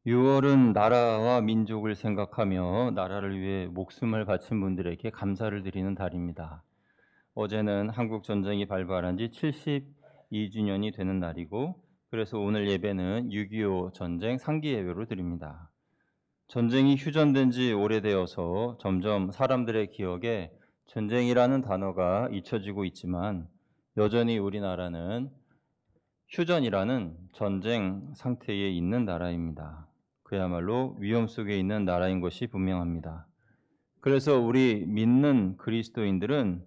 6월은 나라와 민족을 생각하며 나라를 위해 목숨을 바친 분들에게 감사를 드리는 달입니다. 어제는 한국 전쟁이 발발한 지 72주년이 되는 날이고, 그래서 오늘 예배는 6.25 전쟁 상기 예배로 드립니다. 전쟁이 휴전된 지 오래되어서 점점 사람들의 기억에 전쟁이라는 단어가 잊혀지고 있지만, 여전히 우리나라는 휴전이라는 전쟁 상태에 있는 나라입니다. 그야말로 위험 속에 있는 나라인 것이 분명합니다. 그래서 우리 믿는 그리스도인들은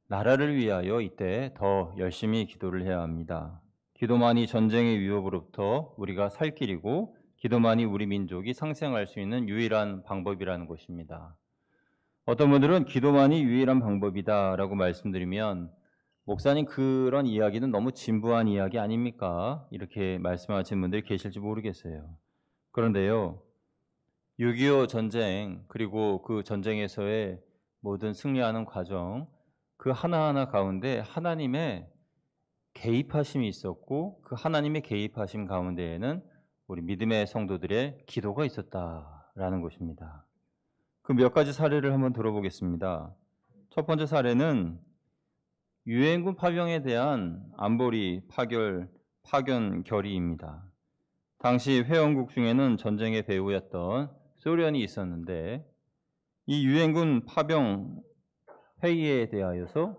나라를 위하여 이때 더 열심히 기도를 해야 합니다. 기도만이 전쟁의 위협으로부터 우리가 살 길이고, 기도만이 우리 민족이 상생할 수 있는 유일한 방법이라는 것입니다. 어떤 분들은 기도만이 유일한 방법이다라고 말씀드리면, 목사님 그런 이야기는 너무 진부한 이야기 아닙니까? 이렇게 말씀하시는 분들이 계실지 모르겠어요. 그런데요, 6.25 전쟁, 그리고 그 전쟁에서의 모든 승리하는 과정, 그 하나하나 가운데 하나님의 개입하심이 있었고, 그 하나님의 개입하심 가운데에는 우리 믿음의 성도들의 기도가 있었다라는 것입니다. 그 몇 가지 사례를 한번 들어보겠습니다. 첫 번째 사례는 유엔군 파병에 대한 안보리 파견 결의입니다. 당시 회원국 중에는 전쟁의 배후였던 소련이 있었는데, 이 유엔군 파병 회의에 대하여서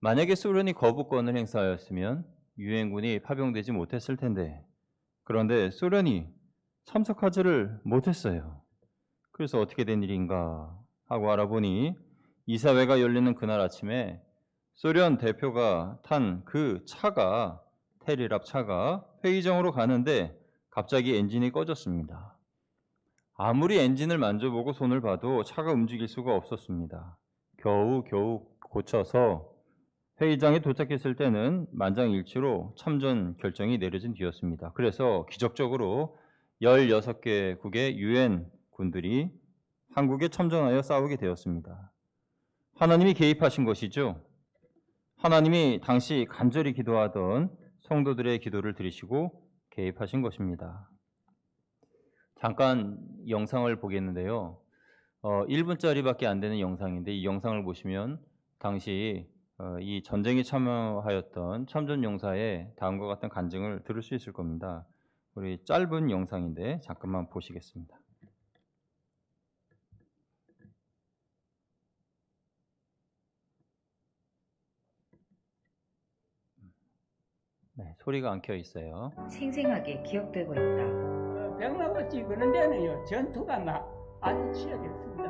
만약에 소련이 거부권을 행사하였으면 유엔군이 파병되지 못했을 텐데, 그런데 소련이 참석하지를 못했어요. 그래서 어떻게 된 일인가 하고 알아보니, 이사회가 열리는 그날 아침에 소련 대표가 탄 그 차가, 테리랍 차가 회의장으로 가는데 갑자기 엔진이 꺼졌습니다. 아무리 엔진을 만져보고 손을 봐도 차가 움직일 수가 없었습니다. 겨우 고쳐서 회의장에 도착했을 때는 만장일치로 참전 결정이 내려진 뒤였습니다. 그래서 기적적으로 16개국의 유엔 군들이 한국에 참전하여 싸우게 되었습니다. 하나님이 개입하신 것이죠. 하나님이 당시 간절히 기도하던 성도들의 기도를 들으시고 개입하신 것입니다. 잠깐 영상을 보겠는데요. 1분짜리밖에 안 되는 영상인데, 이 영상을 보시면 당시 이 전쟁에 참여하였던 참전 용사의 다음과 같은 간증을 들을 수 있을 겁니다. 우리 짧은 영상인데 잠깐만 보시겠습니다. 네, 소리가 안 켜 있어요. 생생하게 기억되고 있다. 백마고치 그런 데는요, 전투가 아주 치열했습니다.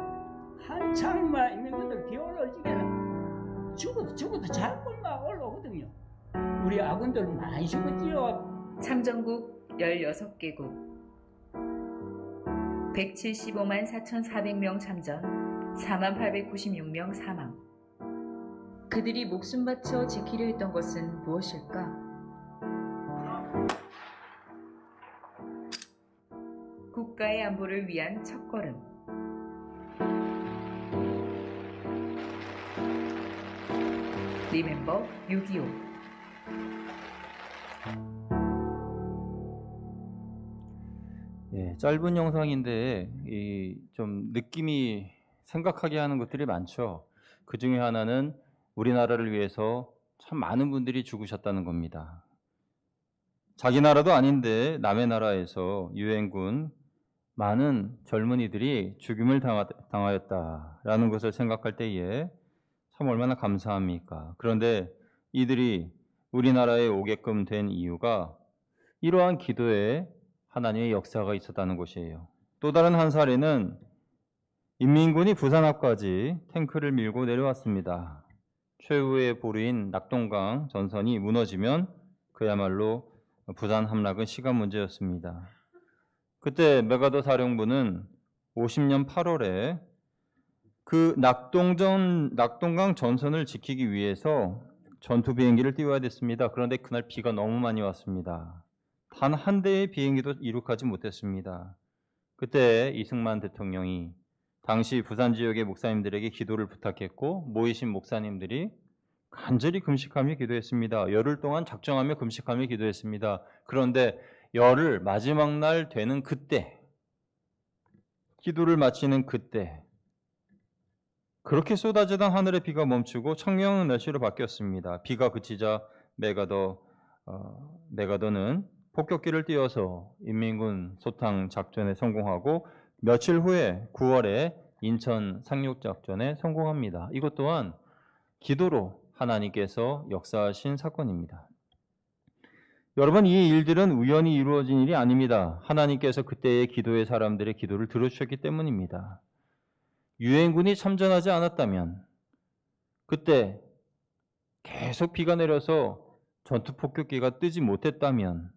한창만 있는 것들 기어올라오기에는 죽어도 자꾸 막 올라오거든요. 우리 아군들 많이 죽었지요. 참전국 16개국 175만 4,400명 참전, 4896명 사망. 그들이 목숨 바쳐 지키려 했던 것은 무엇일까? 국가의 안보를 위한 첫걸음. 리멤버 6.25. 예, 짧은 영상인데 좀 느낌이 생각하게 하는 것들이 많죠. 그 중에 하나는 우리나라를 위해서 참 많은 분들이 죽으셨다는 겁니다. 자기 나라도 아닌데 남의 나라에서 유엔군 많은 젊은이들이 죽임을 당하였다라는 것을 생각할 때에 참 얼마나 감사합니까? 그런데 이들이 우리나라에 오게끔 된 이유가 이러한 기도에 하나님의 역사가 있었다는 것이에요. 또 다른 한 사례는 인민군이 부산 앞까지 탱크를 밀고 내려왔습니다. 최후의 보루인 낙동강 전선이 무너지면 그야말로 부산 함락은 시간 문제였습니다. 그때 메가더 사령부는 50년 8월에 그 낙동강 전선을 지키기 위해서 전투 비행기를 띄워야 됐습니다. 그런데 그날 비가 너무 많이 왔습니다. 단 한 대의 비행기도 이륙하지 못했습니다. 그때 이승만 대통령이 당시 부산 지역의 목사님들에게 기도를 부탁했고, 모이신 목사님들이 간절히 금식하며 기도했습니다. 열흘 동안 작정하며 금식하며 기도했습니다. 그런데 열흘 마지막 날 되는 그때, 기도를 마치는 그때 그렇게 쏟아지던 하늘의 비가 멈추고 청명한 날씨로 바뀌었습니다. 비가 그치자 메가더는 폭격기를 띄워서 인민군 소탕 작전에 성공하고 며칠 후에 9월에 인천 상륙작전에 성공합니다. 이것 또한 기도로 하나님께서 역사하신 사건입니다. 여러분, 이 일들은 우연히 이루어진 일이 아닙니다. 하나님께서 그때의 기도의 사람들의 기도를 들어주셨기 때문입니다. 유엔군이 참전하지 않았다면, 그때 계속 비가 내려서 전투 폭격기가 뜨지 못했다면,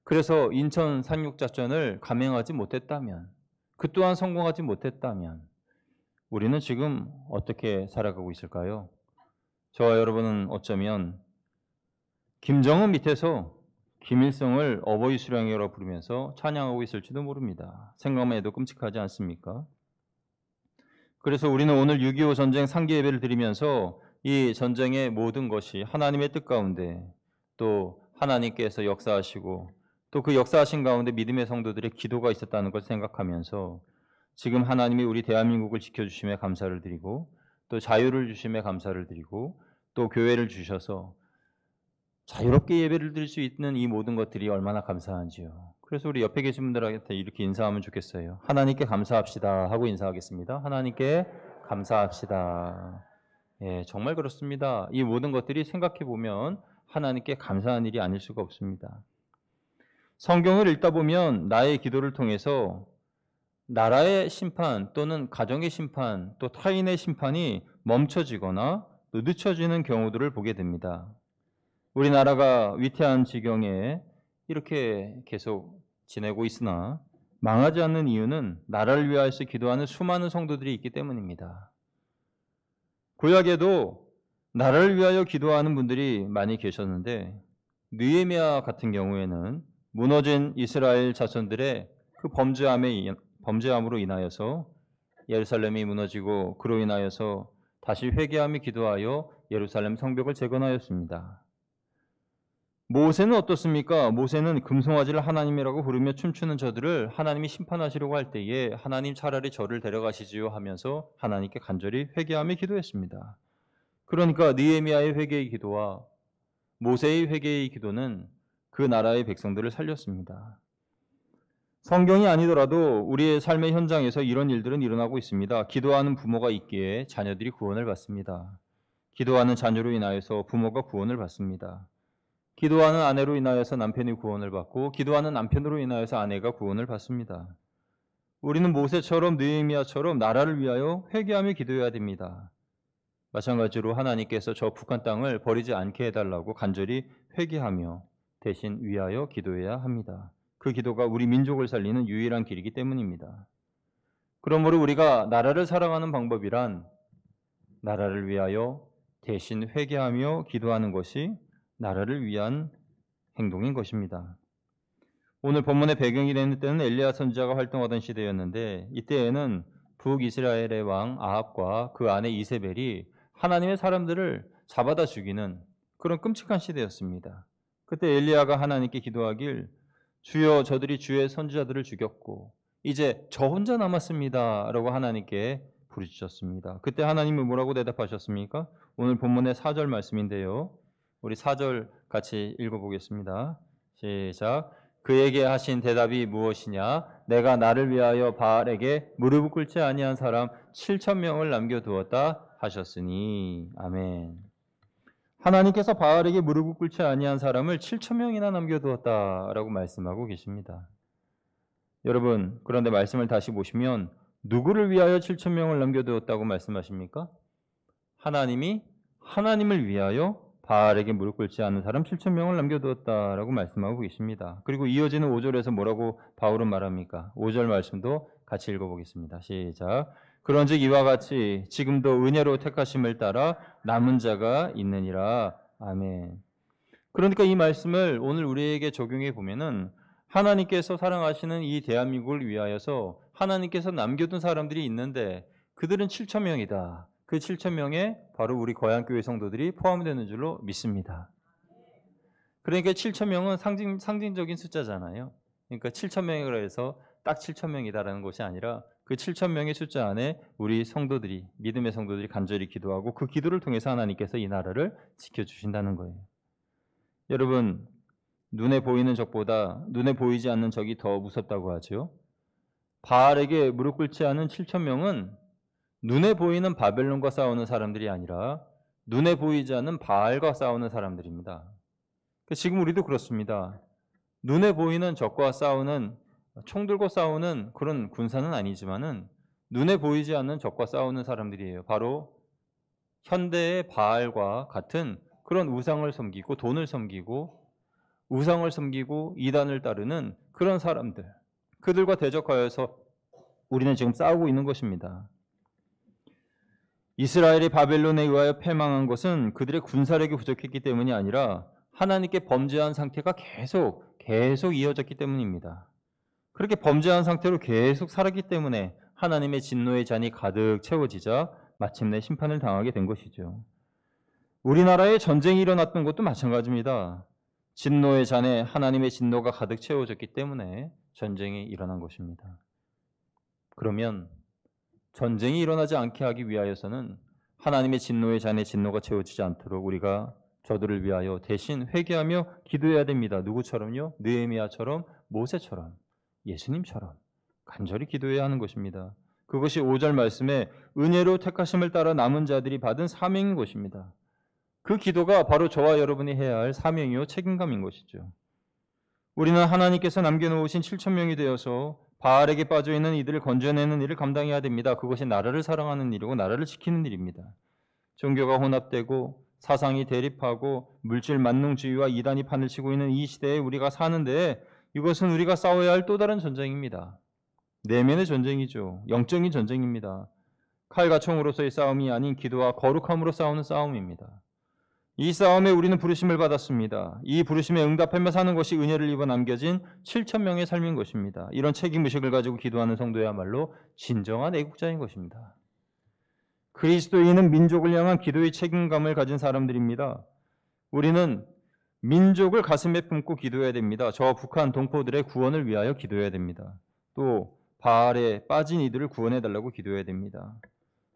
그래서 인천 상륙작전을 감행하지 못했다면, 그 또한 성공하지 못했다면 우리는 지금 어떻게 살아가고 있을까요? 저와 여러분은 어쩌면 김정은 밑에서 김일성을 어버이 수령이라고 부르면서 찬양하고 있을지도 모릅니다. 생각만 해도 끔찍하지 않습니까? 그래서 우리는 오늘 6.25 전쟁 상기 예배를 드리면서 이 전쟁의 모든 것이 하나님의 뜻 가운데, 또 하나님께서 역사하시고 또 그 역사하신 가운데 믿음의 성도들의 기도가 있었다는 것을 생각하면서 지금 하나님이 우리 대한민국을 지켜주심에 감사를 드리고, 또 자유를 주심에 감사를 드리고, 또 교회를 주셔서 자유롭게 예배를 드릴 수 있는 이 모든 것들이 얼마나 감사한지요. 그래서 우리 옆에 계신 분들한테 이렇게 인사하면 좋겠어요. 하나님께 감사합시다 하고 인사하겠습니다. 하나님께 감사합시다. 예, 정말 그렇습니다. 이 모든 것들이 생각해 보면 하나님께 감사한 일이 아닐 수가 없습니다. 성경을 읽다 보면 나의 기도를 통해서 나라의 심판 또는 가정의 심판 또 타인의 심판이 멈춰지거나 또 늦춰지는 경우들을 보게 됩니다. 우리나라가 위태한 지경에 이렇게 계속 지내고 있으나 망하지 않는 이유는 나라를 위하여서 기도하는 수많은 성도들이 있기 때문입니다. 구약에도 나라를 위하여 기도하는 분들이 많이 계셨는데, 느헤미야 같은 경우에는 무너진 이스라엘 자손들의 그 범죄함으로 인하여서 예루살렘이 무너지고 그로 인하여서 다시 회개하며 기도하여 예루살렘 성벽을 재건하였습니다. 모세는 어떻습니까? 모세는 금송아지를 하나님이라고 부르며 춤추는 저들을 하나님이 심판하시려고 할 때에 하나님 차라리 저를 데려가시지요 하면서 하나님께 간절히 회개하며 기도했습니다. 그러니까 느헤미야의 회개의 기도와 모세의 회개의 기도는 그 나라의 백성들을 살렸습니다. 성경이 아니더라도 우리의 삶의 현장에서 이런 일들은 일어나고 있습니다. 기도하는 부모가 있기에 자녀들이 구원을 받습니다. 기도하는 자녀로 인하여서 부모가 구원을 받습니다. 기도하는 아내로 인하여서 남편이 구원을 받고, 기도하는 남편으로 인하여서 아내가 구원을 받습니다. 우리는 모세처럼 느헤미야처럼 나라를 위하여 회개하며 기도해야 됩니다. 마찬가지로 하나님께서 저 북한 땅을 버리지 않게 해달라고 간절히 회개하며 대신 위하여 기도해야 합니다. 그 기도가 우리 민족을 살리는 유일한 길이기 때문입니다. 그러므로 우리가 나라를 사랑하는 방법이란 나라를 위하여 대신 회개하며 기도하는 것이 나라를 위한 행동인 것입니다. 오늘 본문의 배경이 되는 때는 엘리야 선지자가 활동하던 시대였는데, 이때에는 북이스라엘의 왕 아합과 그 아내 이세벨이 하나님의 사람들을 잡아다 죽이는 그런 끔찍한 시대였습니다. 그때 엘리야가 하나님께 기도하길, 주여 저들이 주의 선지자들을 죽였고 이제 저 혼자 남았습니다 라고 하나님께 부르짖었습니다. 그때 하나님은 뭐라고 대답하셨습니까? 오늘 본문의 4절 말씀인데요, 우리 4절 같이 읽어보겠습니다. 시작. 그에게 하신 대답이 무엇이냐? 내가 나를 위하여 바알에게 무릎을 꿇지 아니한 사람 7,000명을 남겨두었다 하셨으니. 아멘. 하나님께서 바알에게 무릎을 꿇지 아니한 사람을 7,000명이나 남겨두었다라고 말씀하고 계십니다. 여러분, 그런데 말씀을 다시 보시면 누구를 위하여 7,000명을 남겨두었다고 말씀하십니까? 하나님이 하나님을 위하여 바알에게 무릎 꿇지 않는 사람 7,000명을 남겨두었다라고 말씀하고 계십니다. 그리고 이어지는 5절에서 뭐라고 바울은 말합니까? 5절 말씀도 같이 읽어보겠습니다. 시작. 그런즉 이와 같이 지금도 은혜로 택하심을 따라 남은 자가 있느니라. 아멘. 그러니까 이 말씀을 오늘 우리에게 적용해 보면은 하나님께서 사랑하시는 이 대한민국을 위하여서 하나님께서 남겨둔 사람들이 있는데 그들은 7,000명이다. 그 7,000명에 바로 우리 거양교회 성도들이 포함되는 줄로 믿습니다. 그러니까 7천 명은 상징적인 숫자잖아요. 그러니까 7천 명이라 해서 딱 7천 명이다라는 것이 아니라 그 7천 명의 숫자 안에 우리 성도들이, 믿음의 성도들이 간절히 기도하고 그 기도를 통해서 하나님께서 이 나라를 지켜주신다는 거예요. 여러분, 눈에 보이는 적보다 눈에 보이지 않는 적이 더 무섭다고 하죠. 바알에게 무릎 꿇지 않은 7천 명은 눈에 보이는 바벨론과 싸우는 사람들이 아니라 눈에 보이지 않는 바알과 싸우는 사람들입니다. 지금 우리도 그렇습니다. 눈에 보이는 적과 싸우는, 총 들고 싸우는 그런 군사는 아니지만은 눈에 보이지 않는 적과 싸우는 사람들이에요. 바로 현대의 바알과 같은 그런 우상을 섬기고 돈을 섬기고 우상을 섬기고 이단을 따르는 그런 사람들, 그들과 대적하여서 우리는 지금 싸우고 있는 것입니다. 이스라엘이 바벨론에 의하여 패망한 것은 그들의 군사력이 부족했기 때문이 아니라 하나님께 범죄한 상태가 계속 이어졌기 때문입니다. 그렇게 범죄한 상태로 계속 살았기 때문에 하나님의 진노의 잔이 가득 채워지자 마침내 심판을 당하게 된 것이죠. 우리나라에 전쟁이 일어났던 것도 마찬가지입니다. 진노의 잔에 하나님의 진노가 가득 채워졌기 때문에 전쟁이 일어난 것입니다. 그러면 전쟁이 일어나지 않게 하기 위하여서는 하나님의 진노의 잔에 진노가 채워지지 않도록 우리가 저들을 위하여 대신 회개하며 기도해야 됩니다. 누구처럼요? 느헤미야처럼, 모세처럼, 예수님처럼 간절히 기도해야 하는 것입니다. 그것이 5절 말씀에 은혜로 택하심을 따라 남은 자들이 받은 사명인 것입니다. 그 기도가 바로 저와 여러분이 해야 할 사명이요 책임감인 것이죠. 우리는 하나님께서 남겨놓으신 7천 명이 되어서 바알에게 빠져있는 이들을 건져내는 일을 감당해야 됩니다. 그것이 나라를 사랑하는 일이고 나라를 지키는 일입니다. 종교가 혼합되고 사상이 대립하고 물질 만능주의와 이단이 판을 치고 있는 이 시대에 우리가 사는데 이것은 우리가 싸워야 할 또 다른 전쟁입니다. 내면의 전쟁이죠. 영적인 전쟁입니다. 칼과 총으로서의 싸움이 아닌 기도와 거룩함으로 싸우는 싸움입니다. 이 싸움에 우리는 부르심을 받았습니다. 이 부르심에 응답하며 사는 것이 은혜를 입어 남겨진 7천 명의 삶인 것입니다. 이런 책임의식을 가지고 기도하는 성도야말로 진정한 애국자인 것입니다. 그리스도인은 민족을 향한 기도의 책임감을 가진 사람들입니다. 우리는 민족을 가슴에 품고 기도해야 됩니다. 저 북한 동포들의 구원을 위하여 기도해야 됩니다. 또 바알에 빠진 이들을 구원해달라고 기도해야 됩니다.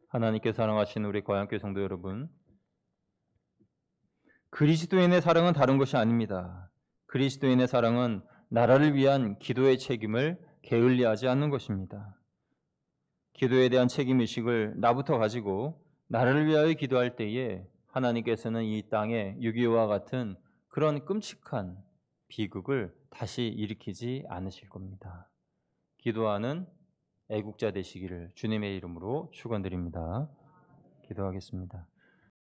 하나님께 사랑하시는 우리 거양교회 성도 여러분, 그리스도인의 사랑은 다른 것이 아닙니다. 그리스도인의 사랑은 나라를 위한 기도의 책임을 게을리하지 않는 것입니다. 기도에 대한 책임의식을 나부터 가지고 나라를 위하여 기도할 때에 하나님께서는 이 땅에 6.25와 같은 그런 끔찍한 비극을 다시 일으키지 않으실 겁니다. 기도하는 애국자 되시기를 주님의 이름으로 축원드립니다. 기도하겠습니다.